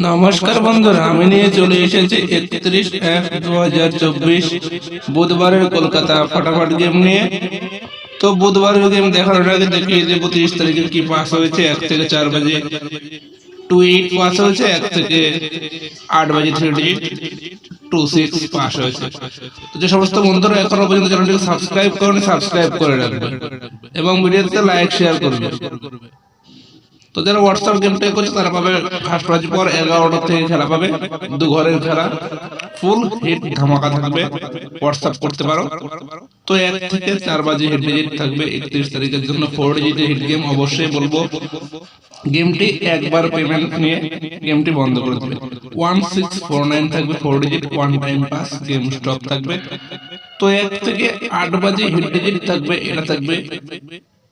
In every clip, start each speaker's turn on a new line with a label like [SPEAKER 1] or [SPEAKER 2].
[SPEAKER 1] নমস্কার বন্ধুরা, আমি নিয়ে চলে এসেছি 31/1/2024 বুধবারের কলকাতা ফাটাফাট গেম নিয়ে। তো বুধবারের গেম দেখানোর আগে দেখিয়ে দেবো 30 তারিখে কি পাস হয়েছে। 1 থেকে 4 বাজে 28 পাস হয়েছে, 1 থেকে 8 বাজে 3 ডিজিট 26 পাস হয়েছে। তো যে সমস্ত বন্ধুরা এখনো পর্যন্ত চ্যানেলটিকে সাবস্ক্রাইব করেনি, সাবস্ক্রাইব করে রাখবে এবং ভিডিওতে লাইক শেয়ার করবে। তো যারা হোয়াটসঅ্যাপ গেম প্লে করছে তারা পাবে ফার্স্ট প্রাইজ পর 11টা থেকে খেলা পাবে, দু ঘরের খেলা, ফুল হিট ধামাকা থাকবে, হোয়াটসঅ্যাপ করতে পারো। তো 1 থেকে 4 বাজে হিট ডিজিট থাকবে 31 তারিখের জন্য 4 ডিজিটের হিট গেম। অবশ্যই বলবো গেমটি একবার পেমেন্ট নিয়ে গেমটি বন্ধ করে দেবে। 1649 থাকবে 4 digit, one time pass, game stop থাকবে। তো 1 থেকে 8 বাজে হিট ডিজিট থাকবে, এটা থাকবে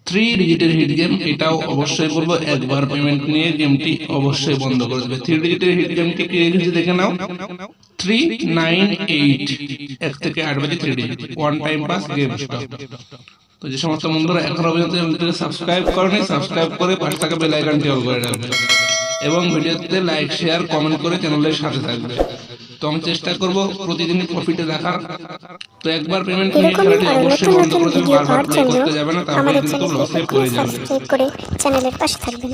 [SPEAKER 1] 3 ডিজিটের হিট গেম। এটাও অবশ্যই বলবো একবার পেমেন্ট নিয়ে গেমটি অবশ্যই বন্ধ করে দেবে। 3 ডিজিটের হিট গেমটি কি রেখেছি দেখে নাও, 398, 1 থেকে 8 বাজে 3 digit, one time pass, game stop. তো যে সমস্ত বন্ধুরা এখনো পর্যন্ত চ্যানেলটিকে সাবস্ক্রাইব করেনি, সাবস্ক্রাইব করে পাশে থাকা বেল আইকনটি অল করে রাখবে এবং ভিডিওতে লাইক শেয়ার কমেন্ট করে চ্যানেলের সাথে থাকবে। তো আমি চেষ্টা করব প্রতিদিন প্রফিটে রাখার। তো একবার পেমেন্ট নিয়ে খেলাটি অবশ্যই বন্ধ করে দেবে, বারবার প্লে করতে যাবে না, তাহলে কিন্তু লসে পড়ে যাবে।
[SPEAKER 2] সাবস্ক্রাইব করে চ্যানেলের পাশে থাকবেন।